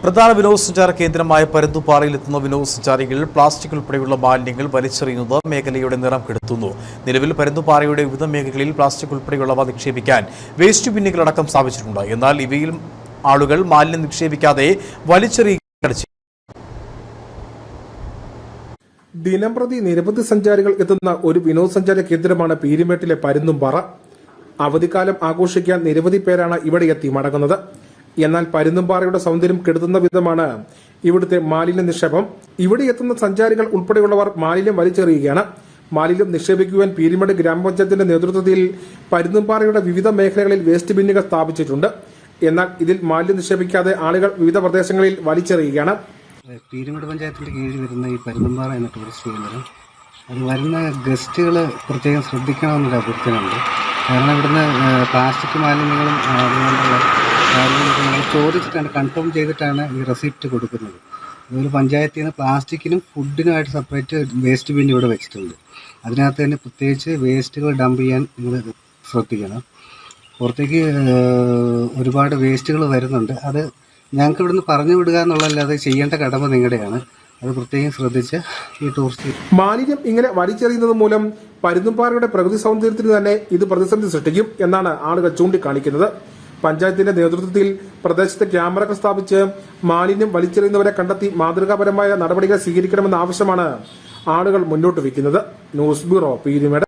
പ്രധാന വിനോദസഞ്ചാര കേന്ദ്രമായ പരുന്തുംപാറയിലെത്തുന്ന വിനോദസഞ്ചാരികൾ പ്ലാസ്റ്റിക് ഉൾപ്പെടെയുള്ള മാലിന്യങ്ങൾ വലിച്ചെറിയുന്നത് മേഖലയുടെ നിറം കെടുത്തുന്നു. നിലവിൽ പരുന്തുംപാറയുടെ വിവിധ മേഖലകളിൽ പ്ലാസ്റ്റിക് ഉൾപ്പെടെയുള്ളവ നിക്ഷേപിക്കാൻ വേസ്റ്റ് ബിന്നുകളടക്കം സ്ഥാപിച്ചിട്ടുണ്ട്. എന്നാൽ ഇവയിൽ ആളുകൾ മാലിന്യം നിക്ഷേപിക്കാതെ വലിച്ചെറിയുകയാണ് ചെയ്യുന്നത്. ദിനംപ്രതി നിരവധി സഞ്ചാരികൾ എത്തുന്ന ഒരു വിനോദസഞ്ചാര കേന്ദ്രമാണ് പീരുമേട്ടിലെ പരുന്തുംപാറ. അവധിക്കാലം ആഘോഷിക്കാൻ നിരവധി പേരാണ് ഇവിടെ എത്തി മടങ്ങുന്നത്. എന്നാൽ പരുന്തുംപാറയുടെ സൗന്ദര്യം കെടുത്തുന്ന വിധമാണ് ഇവിടുത്തെ മാലിന്യ നിക്ഷേപം. ഇവിടെ എത്തുന്ന സഞ്ചാരികൾ ഉൾപ്പെടെയുള്ളവർ മാലിന്യം വലിച്ചെറിയുകയാണ്. മാലിന്യം നിക്ഷേപിക്കുവാൻ പീരുമേട് ഗ്രാമപഞ്ചായത്തിന്റെ നേതൃത്വത്തിൽ പരുന്തുംപാറയുടെ വിവിധ മേഖലകളിൽ വേസ്റ്റ് ബിന്നുകൾ സ്ഥാപിച്ചിട്ടുണ്ട്. എന്നാൽ ഇതിൽ മാലിന്യം നിക്ഷേപിക്കാതെ ആളുകൾ വിവിധ പ്രദേശങ്ങളിൽ വലിച്ചെറിയുകയാണ്. പീരുമേട് പഞ്ചായത്തിന്റെ കീഴിൽ വരുന്ന ഈ പരുന്തുംപാറ എന്ന ടൂറിസ്റ്റ് കേന്ദ്രം അത് വരുന്ന ഗസ്റ്റുകൾ പ്രത്യേകം ശ്രദ്ധിക്കണമെന്നൊരു അഭ്യർത്ഥനയുണ്ട്. കാരണം ഇവിടുന്ന് പ്ലാസ്റ്റിക് മാലിന്യങ്ങളും അതുകൊണ്ടുള്ള കാര്യങ്ങളൊക്കെ നമ്മൾ ചോദിച്ചിട്ടാണ് കൺഫേം ചെയ്തിട്ടാണ് ഈ റെസിപ്റ്റ് കൊടുക്കുന്നത്. അതുപോലെ പഞ്ചായത്തിൽ നിന്ന് പ്ലാസ്റ്റിക്കിനും ഫുഡിനുമായിട്ട് സെപ്പറേറ്റ് വേസ്റ്റ് ബിൻ ഇവിടെ വെച്ചിട്ടുണ്ട്. അതിനകത്ത് തന്നെ പ്രത്യേകിച്ച് വേസ്റ്റുകൾ ഡംപ് ചെയ്യാൻ നിങ്ങൾ ശ്രദ്ധിക്കണം. പുറത്തേക്ക് ഒരുപാട് വേസ്റ്റുകൾ വരുന്നുണ്ട്. അത് ഞങ്ങൾക്ക് ഇവിടുന്ന് പറഞ്ഞു വിടുക എന്നുള്ളതല്ലാതെ ചെയ്യേണ്ട കടമ നിങ്ങളുടെയാണ്. അത് പ്രത്യേകം ശ്രദ്ധിച്ച് ഈ ടൂറിസ്റ്റ് മാലിന്യം ഇങ്ങനെ വലിച്ചെറിയുന്നത് മൂലം പരുന്തുംപാറയുടെ പ്രകൃതി സൗന്ദര്യത്തിന് തന്നെ ഇത് പ്രതിസന്ധി സൃഷ്ടിക്കും എന്നാണ് ആളുകൾ ചൂണ്ടിക്കാണിക്കുന്നത്. പഞ്ചായത്തിന്റെ നേതൃത്വത്തിൽ പ്രദേശത്ത് ക്യാമറകൾ സ്ഥാപിച്ച് മാലിന്യം വലിച്ചെറിയുന്നവരെ കണ്ടെത്തി മാതൃകാപരമായ നടപടികൾ സ്വീകരിക്കണമെന്ന ആവശ്യമാണ് ആളുകൾ മുന്നോട്ട് വയ്ക്കുന്നത്. News bureau, Peermade.